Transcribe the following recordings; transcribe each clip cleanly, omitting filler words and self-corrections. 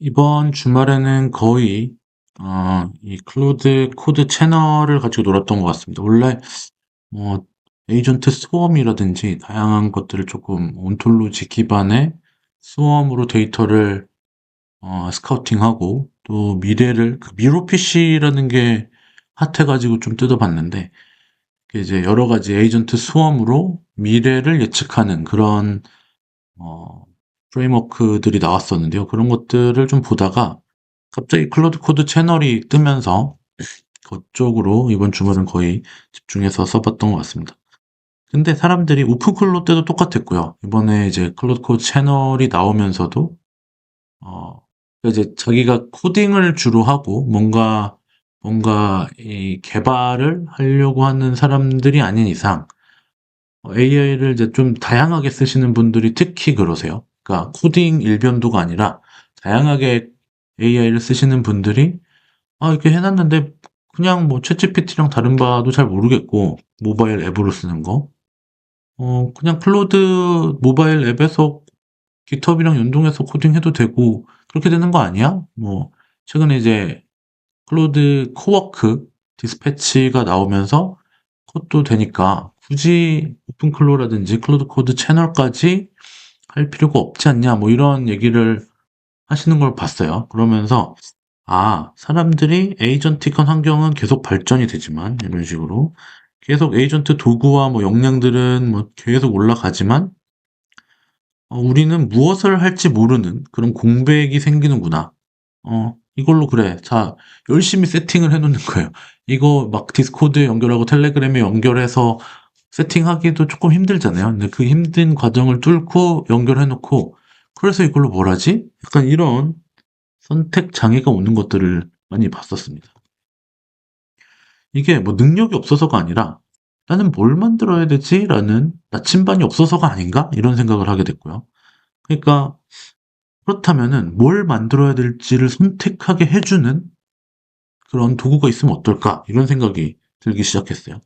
이번 주말에는 거의 이 클로드 코드 채널을 가지고 놀았던 것 같습니다. 원래 뭐 에이전트 스웜이라든지 다양한 것들을 조금 온톨로지 기반의 스웜으로 데이터를 스카우팅하고 또 미래를 미로피쉬라는 게 핫해가지고 좀 뜯어봤는데 그게 이제 여러 가지 에이전트 스웜으로 미래를 예측하는 그런 어, 프레임워크들이 나왔었는데요. 그런 것들을 좀 보다가 갑자기 클로드 코드 채널이 뜨면서 그쪽으로 이번 주말은 거의 집중해서 써봤던 것 같습니다. 근데 사람들이 오픈 클로드 때도 똑같았고요. 이번에 이제 클로드 코드 채널이 나오면서도 어, 이제 자기가 코딩을 주로 하고 뭔가 이 개발을 하려고 하는 사람들이 아닌 이상 AI를 이제 좀 다양하게 쓰시는 분들이 특히 그러세요. 그러니까 코딩 일변도가 아니라 다양하게 AI를 쓰시는 분들이 이렇게 해놨는데 그냥 뭐 챗GPT랑 다른 바도 잘 모르겠고 모바일 앱으로 쓰는 거 그냥 클로드 모바일 앱에서 깃허브랑 연동해서 코딩해도 되고 그렇게 되는 거 아니야? 뭐 최근에 이제 클로드 코워크 디스패치가 나오면서 그것도 되니까 굳이 오픈클로라든지 클로드 코드 채널까지 할 필요가 없지 않냐 뭐 이런 얘기를 하시는 걸 봤어요. 그러면서 사람들이 에이전틱한 환경은 계속 발전이 되지만 이런 식으로 계속 에이전트 도구와 뭐 역량들은 뭐 계속 올라가지만 우리는 무엇을 할지 모르는 그런 공백이 생기는구나. 이걸로 그래. 자, 열심히 세팅을 해놓는 거예요. 이거 막 디스코드에 연결하고 텔레그램에 연결해서 세팅하기도 조금 힘들잖아요. 근데 그 힘든 과정을 뚫고 연결해놓고 그래서 이걸로 뭘 하지? 약간 이런 선택 장애가 오는 것들을 많이 봤었습니다. 이게 뭐 능력이 없어서가 아니라 나는 뭘 만들어야 되지? 라는 나침반이 없어서가 아닌가? 이런 생각을 하게 됐고요. 그러니까 그렇다면은 뭘 만들어야 될지를 선택하게 해주는 그런 도구가 있으면 어떨까? 이런 생각이 들기 시작했어요.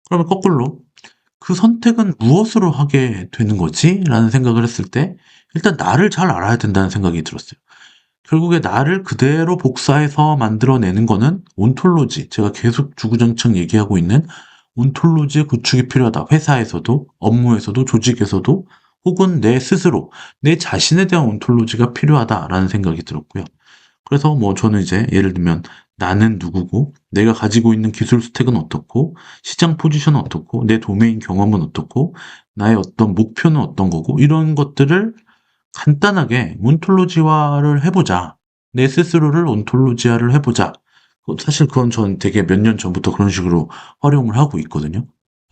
그러면 거꾸로 그 선택은 무엇으로 하게 되는 거지? 라는 생각을 했을 때 일단 나를 잘 알아야 된다는 생각이 들었어요. 결국에 나를 그대로 복사해서 만들어내는 거는 온톨로지, 제가 계속 주구장창 얘기하고 있는 온톨로지의 구축이 필요하다. 회사에서도, 업무에서도, 조직에서도, 혹은 내 스스로, 내 자신에 대한 온톨로지가 필요하다라는 생각이 들었고요. 그래서 뭐 저는 이제 예를 들면 나는 누구고, 내가 가지고 있는 기술 스택은 어떻고, 시장 포지션은 어떻고, 내 도메인 경험은 어떻고, 나의 어떤 목표는 어떤 거고, 이런 것들을 간단하게 온톨로지화를 해보자. 내 스스로를 온톨로지화를 해보자. 사실 그건 전 되게 몇 년 전부터 그런 식으로 활용을 하고 있거든요.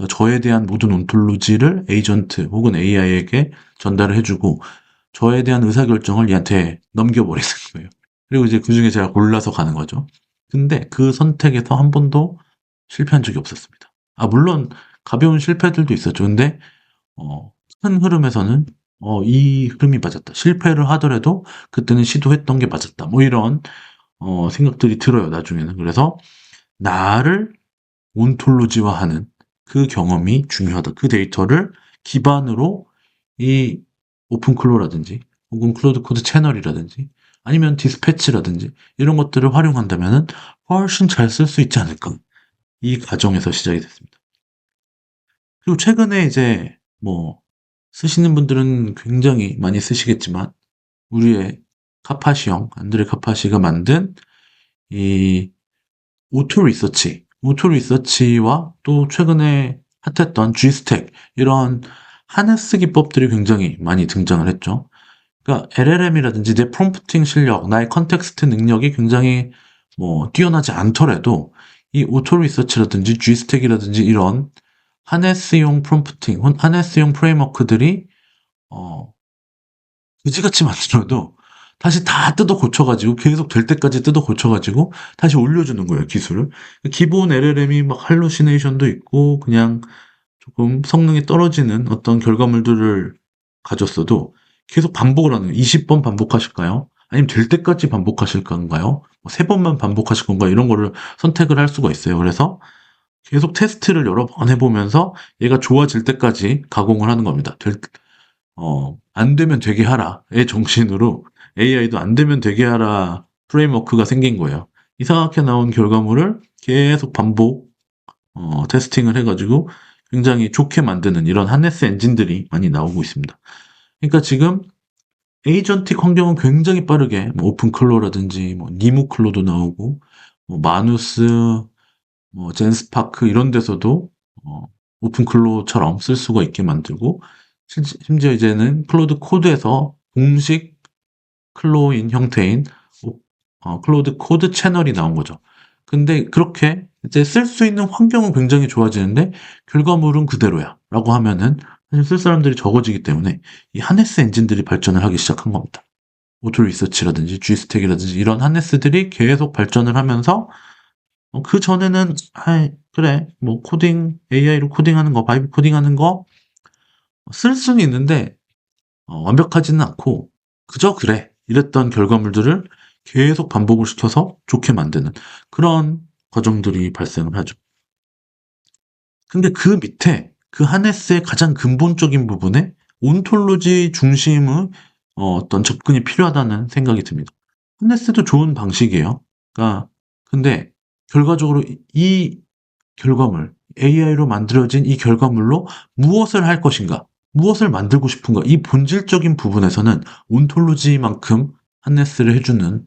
저에 대한 모든 온톨로지를 에이전트 혹은 AI에게 전달을 해주고 저에 대한 의사결정을 얘한테 넘겨버리는 거예요. 그리고 이제 그 중에 제가 골라서 가는 거죠. 근데 그 선택에서 한 번도 실패한 적이 없었습니다. 물론 가벼운 실패들도 있었죠. 근데 큰 흐름에서는 이 흐름이 맞았다. 실패를 하더라도 그때는 시도했던 게 맞았다. 뭐 이런 생각들이 들어요, 나중에는. 그래서 나를 온톨로지화하는 그 경험이 중요하다. 그 데이터를 기반으로 이 오픈클로라든지 혹은 클로드 코드 채널이라든지 아니면 디스패치라든지 이런 것들을 활용한다면은 훨씬 잘 쓸 수 있지 않을까. 이 과정에서 시작이 됐습니다. 그리고 최근에 이제 뭐 쓰시는 분들은 굉장히 많이 쓰시겠지만 우리의 카파시 안드레 카파시가 만든 이 오토 리서치와 또 최근에 핫했던 G스택 이런 하네스 기법들이 굉장히 많이 등장을 했죠. 그러니까 LLM이라든지 내 프롬프팅 실력, 나의 컨텍스트 능력이 굉장히 뭐 뛰어나지 않더라도 이 오토 리서치라든지 G스택이라든지 이런 하네스용 프롬프팅, 하네스용 프레임워크들이 어, 그지같이 만들어도 다시 다 뜯어 고쳐가지고 계속 될 때까지 뜯어 고쳐가지고 다시 올려주는 거예요, 기술을. 기본 LLM이 막 할루시네이션도 있고 그냥 조금 성능이 떨어지는 어떤 결과물들을 가졌어도 계속 반복을 하는 거예요. 20번 반복하실까요? 아니면 될 때까지 반복하실 건가요? 3번만 반복하실 건가? 이런 거를 선택을 할 수가 있어요. 그래서 계속 테스트를 여러 번 해보면서 얘가 좋아질 때까지 가공을 하는 겁니다. 안 되면 되게 하라의 정신으로 AI도 안 되면 되게 하라 프레임워크가 생긴 거예요. 이상하게 나온 결과물을 계속 반복 테스팅을 해가지고 굉장히 좋게 만드는 이런 하네스 엔진들이 많이 나오고 있습니다. 그러니까 지금 에이전틱 환경은 굉장히 빠르게 뭐 오픈클로라든지 뭐 니모클로도 나오고 뭐 마누스, 뭐 젠스파크 이런 데서도 오픈클로처럼 쓸 수가 있게 만들고 심지어 이제는 클로드 코드에서 공식 클로인 형태인 클로드 코드 채널이 나온 거죠. 근데 그렇게 이제 쓸 수 있는 환경은 굉장히 좋아지는데 결과물은 그대로야 라고 하면은 사실 쓸 사람들이 적어지기 때문에 이 하네스 엔진들이 발전을 하기 시작한 겁니다. 오토 리서치라든지 G스택이라든지 이런 하네스들이 계속 발전을 하면서 그 전에는 그래 뭐 코딩 AI로 코딩하는 거 바이브 코딩하는 거 쓸 수는 있는데 완벽하지는 않고 그저 그래 이랬던 결과물들을 계속 반복을 시켜서 좋게 만드는 그런 과정들이 발생을 하죠. 근데 그 밑에 그 하네스의 가장 근본적인 부분에 온톨로지 중심의 어떤 접근이 필요하다는 생각이 듭니다. 하네스도 좋은 방식이에요. 그러니까 근데 결과적으로 이 결과물, AI로 만들어진 이 결과물로 무엇을 할 것인가, 무엇을 만들고 싶은가, 이 본질적인 부분에서는 온톨로지만큼 하네스를 해주는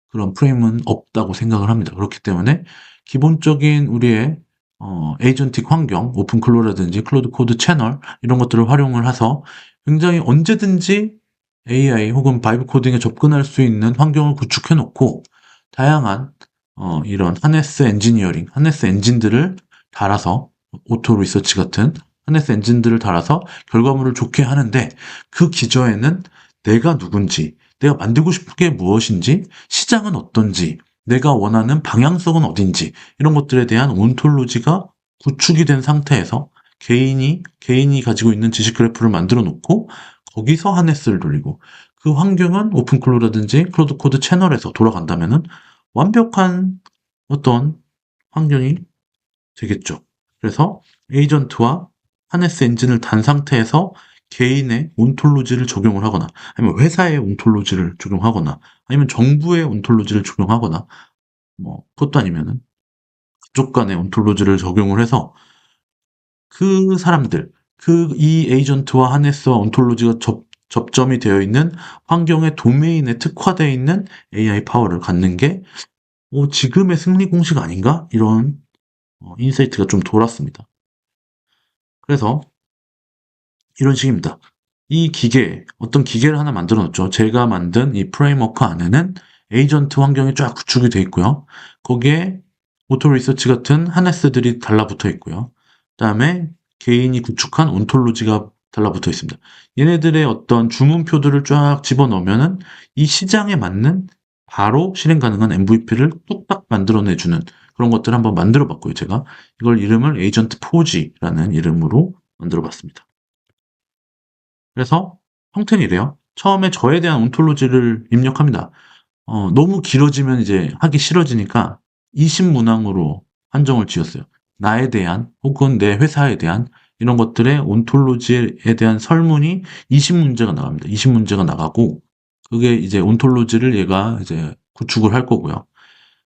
그런 프레임은 없다고 생각을 합니다. 그렇기 때문에 기본적인 우리의 에이전틱 환경, 오픈클로라든지 클로드 코드 채널 이런 것들을 활용을 해서 굉장히 언제든지 AI 혹은 바이브 코딩에 접근할 수 있는 환경을 구축해 놓고 다양한 이런 하네스 엔지니어링, 하네스 엔진들을 달아서 오토 리서치 같은 하네스 엔진들을 달아서 결과물을 좋게 하는데 그 기저에는 내가 누군지, 내가 만들고 싶은 게 무엇인지, 시장은 어떤지, 내가 원하는 방향성은 어딘지 이런 것들에 대한 온톨로지가 구축이 된 상태에서 개인이 가지고 있는 지식 그래프를 만들어 놓고 거기서 하네스를 돌리고 그 환경은 오픈클로라든지 클로드 코드 채널에서 돌아간다면은 완벽한 어떤 환경이 되겠죠. 그래서 에이전트와 하네스 엔진을 단 상태에서 개인의 온톨로지를 적용을 하거나 아니면 회사의 온톨로지를 적용하거나 아니면 정부의 온톨로지를 적용하거나 뭐 그것도 아니면은 그쪽 간의 온톨로지를 적용을 해서 그 사람들 이 에이전트와 하네스와 온톨로지가 접점이 되어 있는 환경의 도메인에 특화되어 있는 AI 파워를 갖는 게 지금의 승리 공식 아닌가? 이런 인사이트가 좀 돌았습니다. 그래서 이런 식입니다. 이 어떤 기계를 하나 만들어 놨죠. 제가 만든 이 프레임워크 안에는 에이전트 환경이 쫙 구축이 되어 있고요. 거기에 오토 리서치 같은 하네스들이 달라붙어 있고요. 그다음에 개인이 구축한 온톨로지가 달라붙어 있습니다. 얘네들의 어떤 주문표들을 쫙 집어넣으면은 이 시장에 맞는 바로 실행 가능한 MVP를 뚝딱 만들어내주는 그런 것들을 한번 만들어 봤고요. 제가 이걸 이름을 에이전트 포지라는 이름으로 만들어 봤습니다. 그래서 형태는 이래요. 처음에 저에 대한 온톨로지를 입력합니다. 너무 길어지면 이제 하기 싫어지니까 20문항으로 한정을 지었어요. 나에 대한 혹은 내 회사에 대한 이런 것들의 온톨로지에 대한 설문이 20문제가 나갑니다. 20문제가 나가고 그게 이제 온톨로지를 얘가 이제 구축을 할 거고요.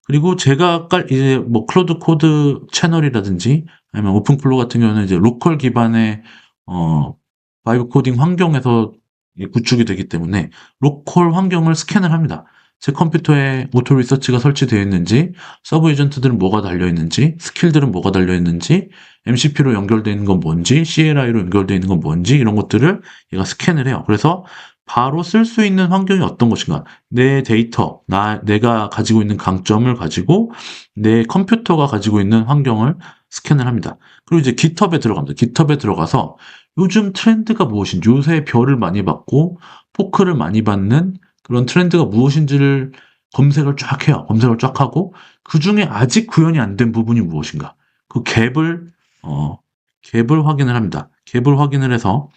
그리고 제가 이제 뭐 클로드 코드 채널이라든지 아니면 오픈플로 같은 경우는 이제 로컬 기반의 바이브 코딩 환경에서 구축이 되기 때문에 로컬 환경을 스캔을 합니다. 제 컴퓨터에 오토 리서치가 설치되어 있는지, 서브 에이전트들은 뭐가 달려 있는지, 스킬들은 뭐가 달려 있는지, MCP로 연결되어 있는 건 뭔지, CLI로 연결되어 있는 건 뭔지 이런 것들을 얘가 스캔을 해요. 그래서 바로 쓸 수 있는 환경이 어떤 것인가, 내 데이터, 내가 가지고 있는 강점을 가지고 내 컴퓨터가 가지고 있는 환경을 스캔을 합니다. 그리고 이제 깃허브에 들어갑니다. 깃허브에 들어가서 요즘 트렌드가 무엇인지, 요새 별을 많이 받고 포크를 많이 받는 그런 트렌드가 무엇인지를 검색을 쫙 해요. 검색을 쫙 하고 그 중에 아직 구현이 안 된 부분이 무엇인가, 그 갭을 확인을 합니다. 갭을 확인을 해서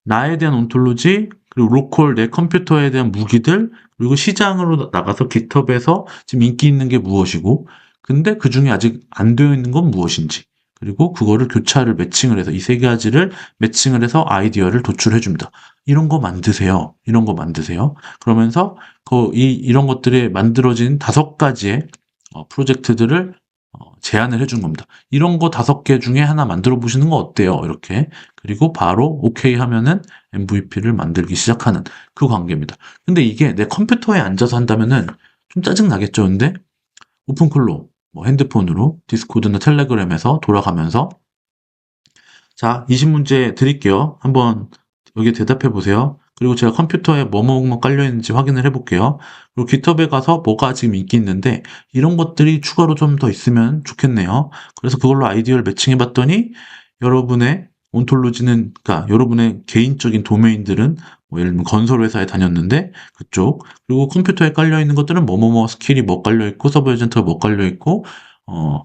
나에 대한 온톨로지, 그리고 로컬 내 컴퓨터에 대한 무기들, 그리고 시장으로 나가서 깃허브에서 지금 인기 있는 게 무엇이고 근데 그 중에 아직 안 되어 있는 건 무엇인지, 그리고 그거를 교차를 매칭을 해서 이 세 가지를 매칭을 해서 아이디어를 도출해 줍니다. 이런 거 만드세요. 이런 거 만드세요. 그러면서 이런 것들이 만들어진 5가지의 프로젝트들을 제안을 해준 겁니다. 이런 거 5개 중에 하나 만들어 보시는 거 어때요? 이렇게. 그리고 바로 오케이 하면은 MVP를 만들기 시작하는 그 관계입니다. 근데 이게 내 컴퓨터에 앉아서 한다면은 좀 짜증 나겠죠? 근데 오픈클로 뭐 핸드폰으로 디스코드나 텔레그램에서 돌아가면서 자, 20문제 드릴게요. 한번 여기 대답해 보세요. 그리고 제가 컴퓨터에 뭐뭐 깔려 있는지 확인을 해 볼게요. 그리고 깃허브에 가서 뭐가 지금 인기 있는데 이런 것들이 추가로 좀 더 있으면 좋겠네요. 그래서 그걸로 아이디어를 매칭해 봤더니 여러분의 온톨로지는, 그러니까 여러분의 개인적인 도메인들은 뭐 예를 들면 건설 회사에 다녔는데 그쪽, 그리고 컴퓨터에 깔려 있는 것들은 뭐뭐뭐 스킬이 뭐 깔려 있고 서브 에이전트가 뭐 깔려 있고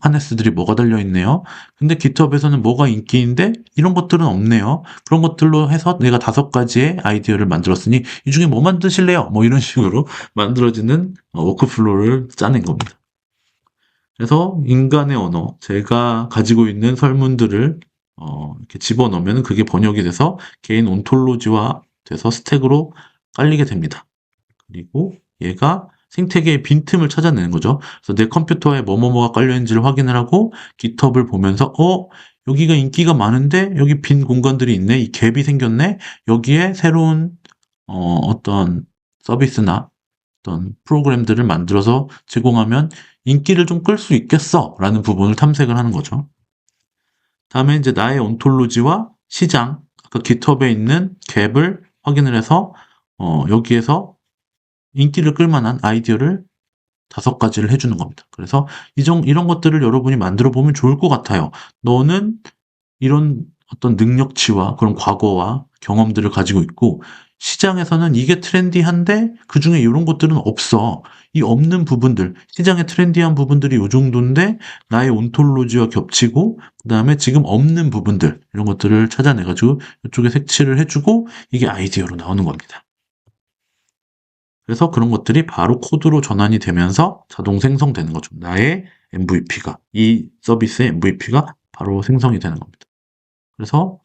하네스들이 뭐가 달려 있네요. 근데 깃허브에서는 뭐가 인기인데 이런 것들은 없네요. 그런 것들로 해서 내가 5가지의 아이디어를 만들었으니 이 중에 뭐 만드실래요? 뭐 이런 식으로 만들어지는 워크플로우를 짜낸 겁니다. 그래서 인간의 언어, 제가 가지고 있는 설문들을 이렇게 집어넣으면 그게 번역이 돼서 개인 온톨로지화 돼서 스택으로 깔리게 됩니다. 그리고 얘가 생태계의 빈틈을 찾아내는 거죠. 그래서 내 컴퓨터에 뭐뭐뭐가 깔려있는지를 확인을 하고 깃허브를 보면서 여기가 인기가 많은데 여기 빈 공간들이 있네. 이 갭이 생겼네. 여기에 새로운 어떤 서비스나 어떤 프로그램들을 만들어서 제공하면 인기를 좀 끌 수 있겠어 라는 부분을 탐색을 하는 거죠. 다음에 이제 나의 온톨로지와 시장, 아까 깃허브에 있는 갭을 확인을 해서 여기에서 인기를 끌만한 아이디어를 5가지를 해주는 겁니다. 그래서 이런 것들을 여러분이 만들어 보면 좋을 것 같아요. 너는 이런 어떤 능력치와 그런 과거와 경험들을 가지고 있고 시장에서는 이게 트렌디한데 그중에 이런 것들은 없어. 이 없는 부분들, 시장에 트렌디한 부분들이 이 정도인데 나의 온톨로지와 겹치고 그다음에 지금 없는 부분들 이런 것들을 찾아내가지고 이쪽에 색칠을 해주고 이게 아이디어로 나오는 겁니다. 그래서 그런 것들이 바로 코드로 전환이 되면서 자동 생성되는 거죠. 나의 MVP가, 이 서비스의 MVP가 바로 생성이 되는 겁니다. 그래서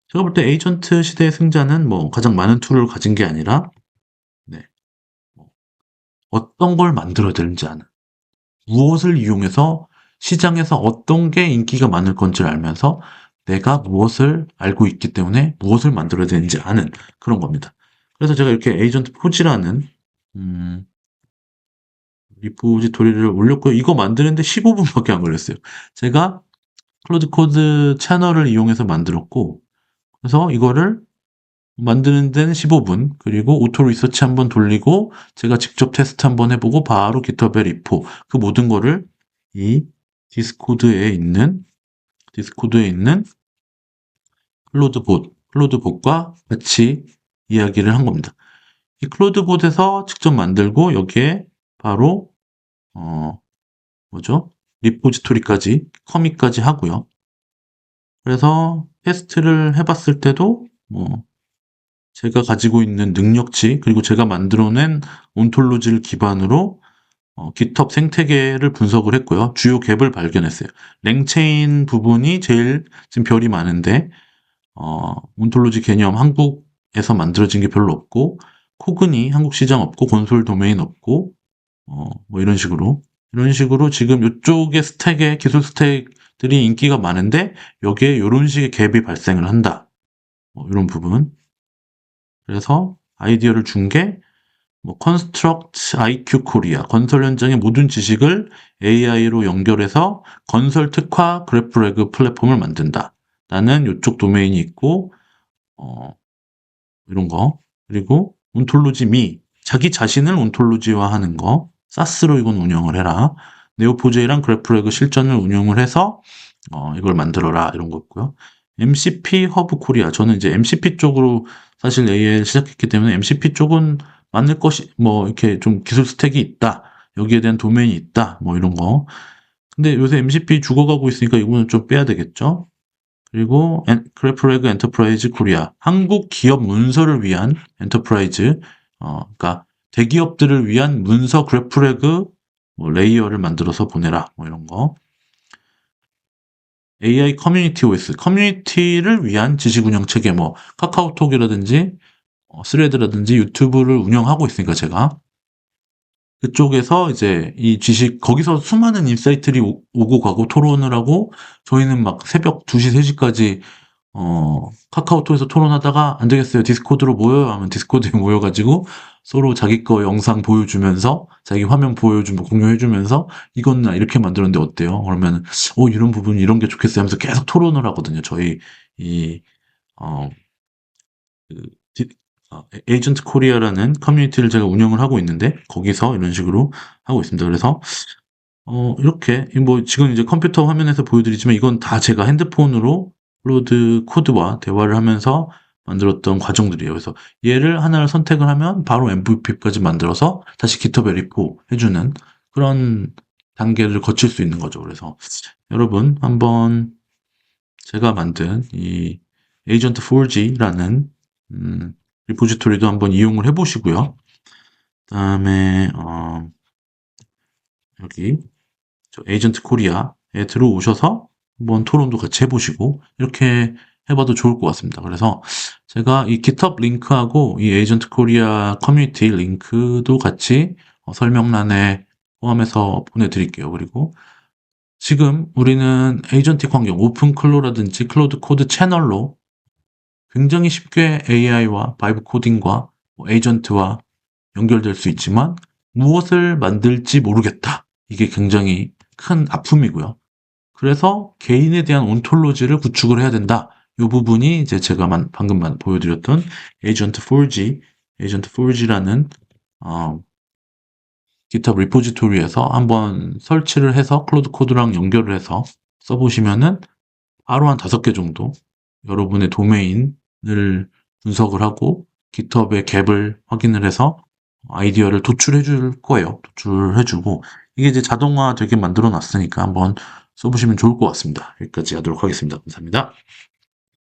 제가 볼 때 에이전트 시대의 승자는 뭐 가장 많은 툴을 가진 게 아니라 네, 뭐 어떤 걸 만들어야 되는지 아는, 무엇을 이용해서 시장에서 어떤 게 인기가 많을 건지를 알면서 내가 무엇을 알고 있기 때문에 무엇을 만들어야 되는지 아는 그런 겁니다. 그래서 제가 이렇게 에이전트 포지라는 리포지토리를 올렸고요. 이거 만드는데 15분밖에 안 걸렸어요. 제가 클로드 코드 채널을 이용해서 만들었고, 그래서 이거를 만드는 데는 15분, 그리고 오토 리서치 한번 돌리고, 제가 직접 테스트 한번 해보고, 바로 깃허브에 리포, 그 모든 거를 이 디스코드에 있는 클로드봇과 같이 이야기를 한 겁니다. 이 클로드봇에서 직접 만들고, 여기에 바로 리포지토리까지, 커밋까지 하고요. 그래서 테스트를 해봤을 때도 제가 가지고 있는 능력치, 그리고 제가 만들어낸 온톨로지를 기반으로 깃허브 생태계를 분석을 했고요. 주요 갭을 발견했어요. 랭체인 부분이 제일 지금 별이 많은데 온톨로지 개념 한국에서 만들어진 게 별로 없고, 코그니 한국 시장 없고, 콘솔 도메인 없고, 뭐 이런 식으로 지금 이쪽의 스택의 기술 스택들이 인기가 많은데 여기에 이런 식의 갭이 발생을 한다. 이런 부분. 그래서 아이디어를 준 게 Construct IQ Korea, 건설 현장의 모든 지식을 AI로 연결해서 건설 특화 그래프레그 플랫폼을 만든다. 나는 이쪽 도메인이 있고 이런 거. 그리고 온톨로지 자기 자신을 온톨로지화하는 거. 사스로 이건 운영을 해라. 네오포제이랑 그래프레그 실전을 운영을 해서 이걸 만들어라 이런 거고요. MCP 허브 코리아, 저는 이제 MCP 쪽으로 사실 AI를 시작했기 때문에 MCP 쪽은 만들 것이 이렇게 좀 기술 스택이 있다. 여기에 대한 도메인이 있다. 이런 거. 근데 요새 MCP 죽어가고 있으니까 이거는 좀 빼야 되겠죠. 그리고 그래프레그 엔터프라이즈 코리아, 한국 기업 문서를 위한 엔터프라이즈, 그러니까 대기업들을 위한 문서 그래프레그 레이어를 만들어서 보내라, 이런 거. AI 커뮤니티 OS, 커뮤니티를 위한 지식 운영 체계, 뭐 카카오톡이라든지 스레드라든지 유튜브를 운영하고 있으니까 제가 그쪽에서 이제 이 지식, 거기서 수많은 인사이트들이 오고 가고 토론을 하고, 저희는 막 새벽 2시, 3시까지 카카오톡에서 토론하다가 안 되겠어요, 디스코드로 모여요 하면 디스코드에 모여가지고 서로 자기 거 영상 보여주면서, 자기 화면 보여주면 공유해주면서 이건 나 이렇게 만들었는데 어때요? 그러면 이런 부분 이런 게 좋겠어요 하면서 계속 토론을 하거든요. 저희 이 어, 그 에이전트 코리아라는 커뮤니티를 제가 운영을 하고 있는데, 거기서 이런 식으로 하고 있습니다. 그래서 이렇게 뭐 지금 이제 컴퓨터 화면에서 보여드리지만 이건 다 제가 핸드폰으로 클로드 코드와 대화를 하면서 만들었던 과정들이에요. 그래서 얘를 하나를 선택을 하면 바로 MVP까지 만들어서 다시 GitHub에 리포 해주는 그런 단계를 거칠 수 있는 거죠. 그래서 여러분 한번 제가 만든 이 에이전트 4G라는 리포지토리도 한번 이용을 해보시고요. 그다음에 여기 에이전트 코리아에 들어오셔서 한번 토론도 같이 해보시고 이렇게 해봐도 좋을 것 같습니다. 그래서 제가 이 GitHub 링크하고 이 에이전트 코리아 커뮤니티 링크도 같이 설명란에 포함해서 보내드릴게요. 그리고 지금 우리는 에이전틱 환경, 오픈클로라든지 클로드 코드 채널로 굉장히 쉽게 AI와 바이브 코딩과 에이전트와 연결될 수 있지만 무엇을 만들지 모르겠다. 이게 굉장히 큰 아픔이고요. 그래서 개인에 대한 온톨로지를 구축을 해야 된다. 이 부분이 이제 제가 방금 보여드렸던 에이전트 4G, 에이전트 4G라는 GitHub 리포지토리에서 한번 설치를 해서 클로드 코드랑 연결을 해서 써보시면은 바로 한 5개 정도 여러분의 도메인을 분석을 하고 GitHub의 갭을 확인을 해서 아이디어를 도출해 줄 거예요. 도출해 주고 이게 이제 자동화 되게 만들어 놨으니까 한번 써보시면 좋을 것 같습니다. 여기까지 하도록 하겠습니다. 감사합니다.